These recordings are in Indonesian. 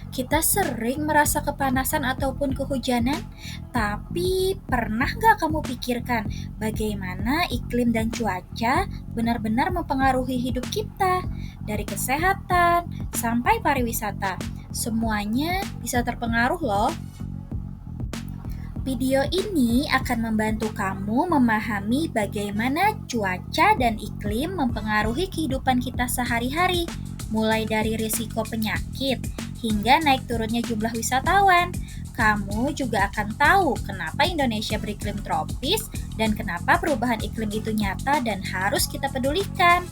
Kita sering merasa kepanasan ataupun kehujanan, tapi pernah nggak kamu pikirkan bagaimana iklim dan cuaca benar-benar mempengaruhi hidup kita? Dari kesehatan sampai pariwisata, semuanya bisa terpengaruh loh. Video ini akan membantu kamu memahami bagaimana cuaca dan iklim mempengaruhi kehidupan kita sehari-hari, mulai dari risiko penyakit hingga naik turunnya jumlah wisatawan. Kamu juga akan tahu kenapa Indonesia beriklim tropis dan kenapa perubahan iklim itu nyata dan harus kita pedulikan.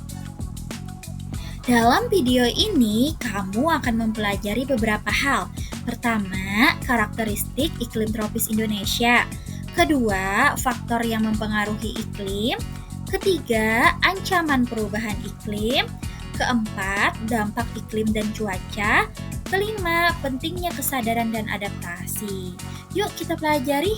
Dalam video ini, kamu akan mempelajari beberapa hal. Pertama, karakteristik iklim tropis Indonesia. Kedua, faktor yang mempengaruhi iklim. Ketiga, ancaman perubahan iklim. Keempat, dampak iklim dan cuaca. Kelima, pentingnya kesadaran dan adaptasi. Yuk kita pelajari.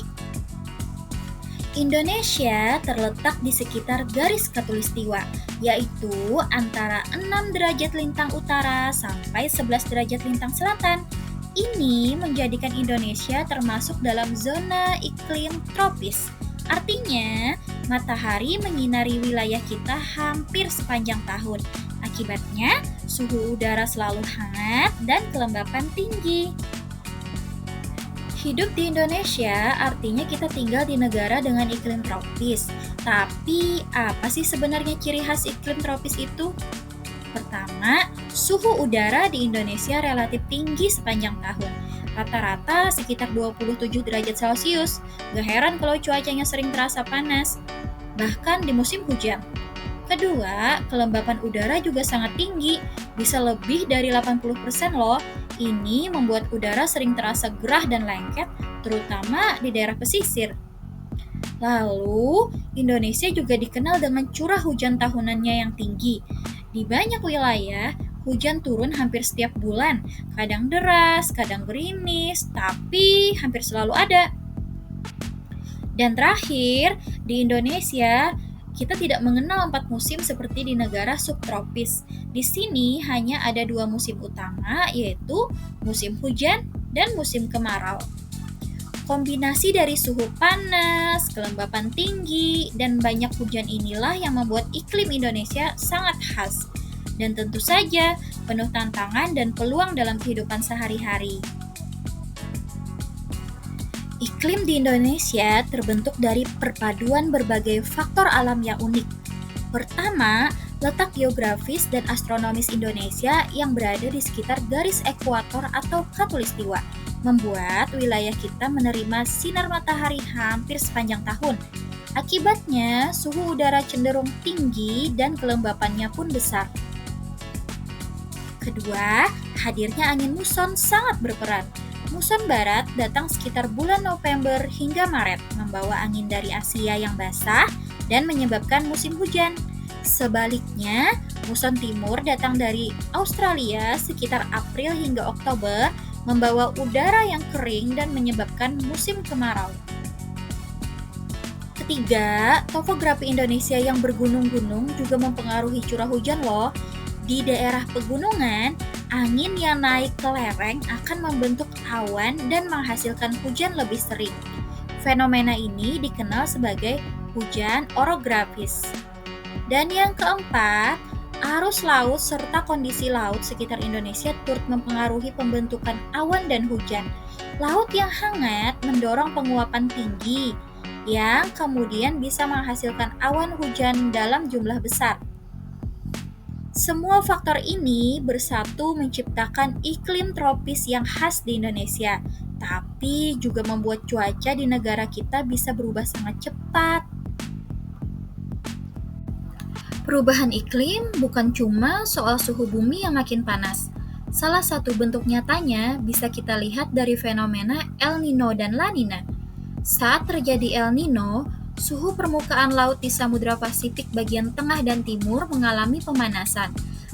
Indonesia terletak di sekitar garis khatulistiwa, yaitu antara 6 derajat lintang utara sampai 11 derajat lintang selatan. Ini menjadikan Indonesia termasuk dalam zona iklim tropis. Artinya, matahari menyinari wilayah kita hampir sepanjang tahun. Akibatnya, suhu udara selalu hangat dan kelembapan tinggi. Hidup di Indonesia artinya kita tinggal di negara dengan iklim tropis. Tapi, apa sih sebenarnya ciri khas iklim tropis itu? Pertama, suhu udara di Indonesia relatif tinggi sepanjang tahun. Rata-rata sekitar 27 derajat Celcius. Gak heran kalau cuacanya sering terasa panas. Bahkan di musim hujan. Kedua, kelembapan udara juga sangat tinggi, bisa lebih dari 80% loh. Ini membuat udara sering terasa gerah dan lengket, terutama di daerah pesisir. Lalu, Indonesia juga dikenal dengan curah hujan tahunannya yang tinggi. Di banyak wilayah, hujan turun hampir setiap bulan, kadang deras, kadang gerimis, tapi hampir selalu ada. Dan terakhir, di Indonesia, kita tidak mengenal 4 musim seperti di negara subtropis. Di sini hanya ada 2 musim utama, yaitu musim hujan dan musim kemarau. Kombinasi dari suhu panas, kelembapan tinggi, dan banyak hujan inilah yang membuat iklim Indonesia sangat khas. Dan tentu saja penuh tantangan dan peluang dalam kehidupan sehari-hari. Iklim di Indonesia terbentuk dari perpaduan berbagai faktor alam yang unik. Pertama, letak geografis dan astronomis Indonesia yang berada di sekitar garis ekuator atau khatulistiwa, membuat wilayah kita menerima sinar matahari hampir sepanjang tahun. Akibatnya, suhu udara cenderung tinggi dan kelembapannya pun besar. Kedua, hadirnya angin muson sangat berperan. Muson barat datang sekitar bulan November hingga Maret, membawa angin dari Asia yang basah dan menyebabkan musim hujan. Sebaliknya, muson timur datang dari Australia sekitar April hingga Oktober, membawa udara yang kering dan menyebabkan musim kemarau. Ketiga, topografi Indonesia yang bergunung-gunung juga mempengaruhi curah hujan loh. Di daerah pegunungan, angin yang naik ke lereng akan membentuk awan dan menghasilkan hujan lebih sering. Fenomena ini dikenal sebagai hujan orografis. Dan yang keempat, arus laut serta kondisi laut sekitar Indonesia turut mempengaruhi pembentukan awan dan hujan. Laut yang hangat mendorong penguapan tinggi, yang kemudian bisa menghasilkan awan hujan dalam jumlah besar. Semua faktor ini bersatu menciptakan iklim tropis yang khas di Indonesia, tapi juga membuat cuaca di negara kita bisa berubah sangat cepat. Perubahan iklim bukan cuma soal suhu bumi yang makin panas. Salah satu bentuk nyatanya bisa kita lihat dari fenomena El Nino dan La Nina. Saat terjadi El Nino, suhu permukaan laut di Samudra Pasifik bagian tengah dan timur mengalami pemanasan.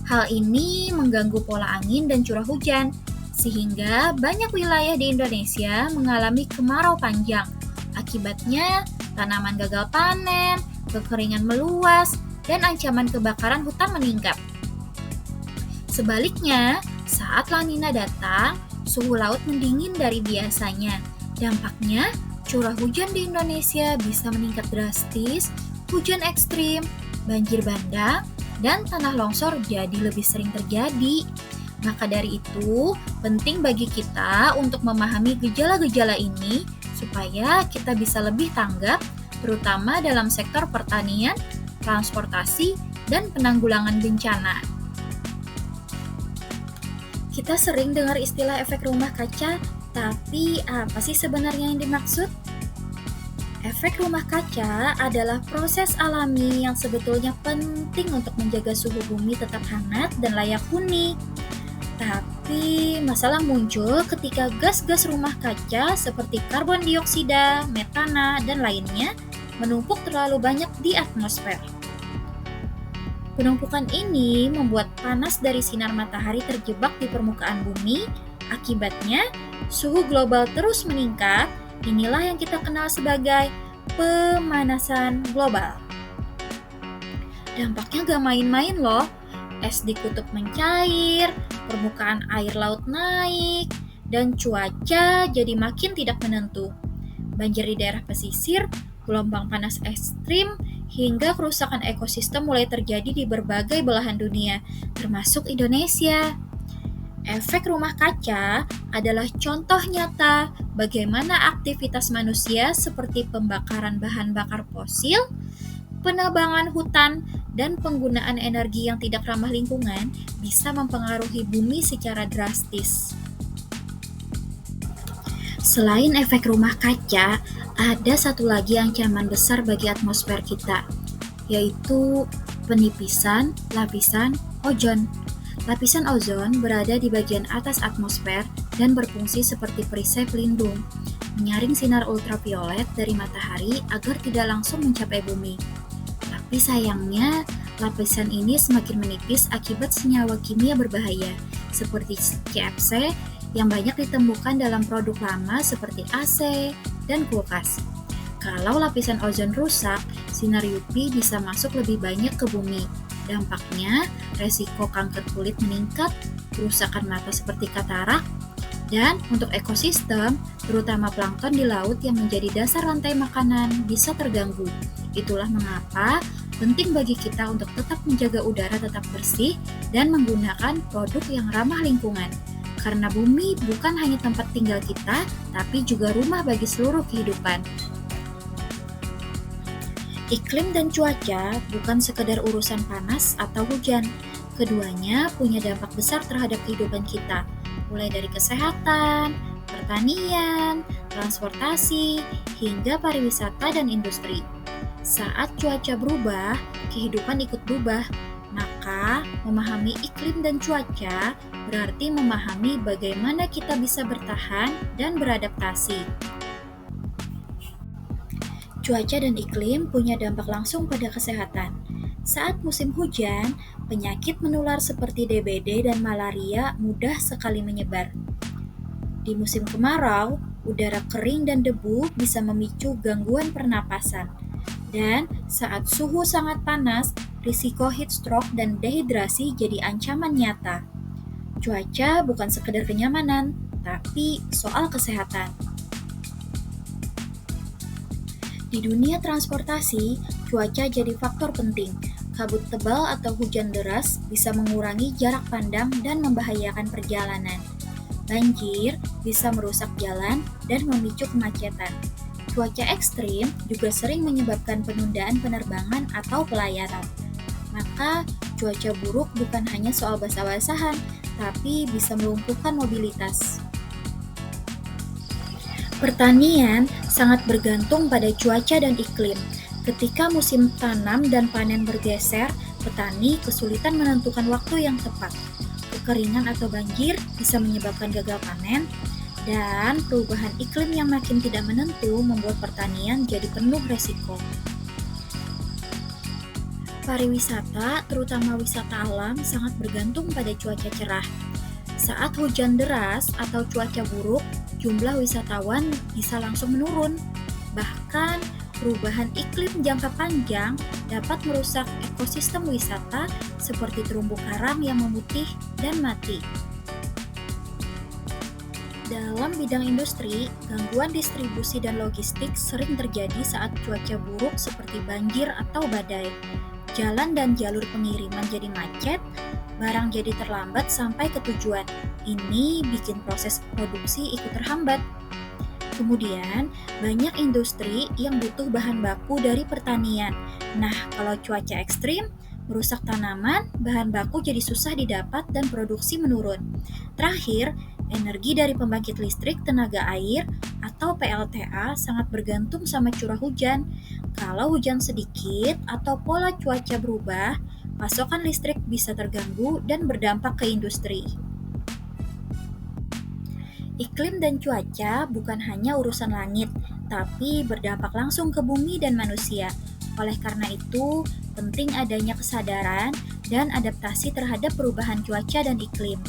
Hal ini mengganggu pola angin dan curah hujan, sehingga banyak wilayah di Indonesia mengalami kemarau panjang. Akibatnya, tanaman gagal panen, kekeringan meluas, dan ancaman kebakaran hutan meningkat. Sebaliknya, saat La Nina datang, suhu laut mendingin dari biasanya. Dampaknya, curah hujan di Indonesia bisa meningkat drastis, hujan ekstrim, banjir bandang, dan tanah longsor jadi lebih sering terjadi. Maka dari itu, penting bagi kita untuk memahami gejala-gejala ini supaya kita bisa lebih tanggap, terutama dalam sektor pertanian, transportasi, dan penanggulangan bencana. Kita sering dengar istilah efek rumah kaca, tapi apa sih sebenarnya yang dimaksud? Efek rumah kaca adalah proses alami yang sebetulnya penting untuk menjaga suhu bumi tetap hangat dan layak huni. Tapi masalah muncul ketika gas-gas rumah kaca seperti karbon dioksida, metana, dan lainnya menumpuk terlalu banyak di atmosfer. Penumpukan ini membuat panas dari sinar matahari terjebak di permukaan bumi. Akibatnya, suhu global terus meningkat. Inilah yang kita kenal sebagai pemanasan global. Dampaknya gak main-main loh. Es di kutub mencair, permukaan air laut naik, dan cuaca jadi makin tidak menentu. Banjir di daerah pesisir, gelombang panas ekstrim, hingga kerusakan ekosistem mulai terjadi di berbagai belahan dunia, termasuk Indonesia. Efek rumah kaca adalah contoh nyata bagaimana aktivitas manusia seperti pembakaran bahan bakar fosil, penebangan hutan, dan penggunaan energi yang tidak ramah lingkungan bisa mempengaruhi bumi secara drastis. Selain efek rumah kaca, ada satu lagi ancaman besar bagi atmosfer kita, yaitu penipisan lapisan ozon. Lapisan ozon berada di bagian atas atmosfer dan berfungsi seperti perisai pelindung, menyaring sinar ultraviolet dari matahari agar tidak langsung mencapai bumi. Tapi sayangnya, lapisan ini semakin menipis akibat senyawa kimia berbahaya, seperti CFC, yang banyak ditemukan dalam produk lama seperti AC dan kulkas. Kalau lapisan ozon rusak, sinar UV bisa masuk lebih banyak ke bumi. Dampaknya, resiko kanker kulit meningkat, kerusakan mata seperti katarak, dan untuk ekosistem, terutama plankton di laut yang menjadi dasar rantai makanan, bisa terganggu. Itulah mengapa penting bagi kita untuk tetap menjaga udara tetap bersih dan menggunakan produk yang ramah lingkungan. Karena bumi bukan hanya tempat tinggal kita, tapi juga rumah bagi seluruh kehidupan. Iklim dan cuaca bukan sekedar urusan panas atau hujan. Keduanya punya dampak besar terhadap kehidupan kita, mulai dari kesehatan, pertanian, transportasi, hingga pariwisata dan industri. Saat cuaca berubah, kehidupan ikut berubah. Maka, memahami iklim dan cuaca berarti memahami bagaimana kita bisa bertahan dan beradaptasi. Cuaca dan iklim punya dampak langsung pada kesehatan. Saat musim hujan, penyakit menular seperti DBD dan malaria mudah sekali menyebar. Di musim kemarau, udara kering dan debu bisa memicu gangguan pernapasan. Dan saat suhu sangat panas, risiko heat stroke dan dehidrasi jadi ancaman nyata. Cuaca bukan sekedar kenyamanan, tapi soal kesehatan. Di dunia transportasi, cuaca jadi faktor penting. Kabut tebal atau hujan deras bisa mengurangi jarak pandang dan membahayakan perjalanan. Banjir bisa merusak jalan dan memicu kemacetan. Cuaca ekstrim juga sering menyebabkan penundaan penerbangan atau pelayaran. Maka, cuaca buruk bukan hanya soal basah-basahan, tapi bisa melumpuhkan mobilitas. Pertanian sangat bergantung pada cuaca dan iklim. Ketika musim tanam dan panen bergeser, petani kesulitan menentukan waktu yang tepat. Kekeringan atau banjir bisa menyebabkan gagal panen, dan perubahan iklim yang makin tidak menentu membuat pertanian jadi penuh resiko. Pariwisata, terutama wisata alam, sangat bergantung pada cuaca cerah. Saat hujan deras atau cuaca buruk, jumlah wisatawan bisa langsung menurun. Bahkan, perubahan iklim jangka panjang dapat merusak ekosistem wisata seperti terumbu karang yang memutih dan mati. Dalam bidang industri, gangguan distribusi dan logistik sering terjadi saat cuaca buruk seperti banjir atau badai. Jalan dan jalur pengiriman jadi macet, barang jadi terlambat sampai ke tujuan. Ini bikin proses produksi ikut terhambat. Kemudian, banyak industri yang butuh bahan baku dari pertanian. Nah, kalau cuaca ekstrim, merusak tanaman, bahan baku jadi susah didapat dan produksi menurun. Terakhir, energi dari pembangkit listrik tenaga air atau PLTA sangat bergantung sama curah hujan. Kalau hujan sedikit atau pola cuaca berubah, pasokan listrik bisa terganggu dan berdampak ke industri. Iklim dan cuaca bukan hanya urusan langit, tapi berdampak langsung ke bumi dan manusia. Oleh karena itu, penting adanya kesadaran dan adaptasi terhadap perubahan cuaca dan iklim.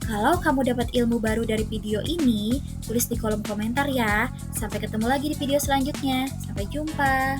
Kalau kamu dapat ilmu baru dari video ini, tulis di kolom komentar ya. Sampai ketemu lagi di video selanjutnya. Sampai jumpa.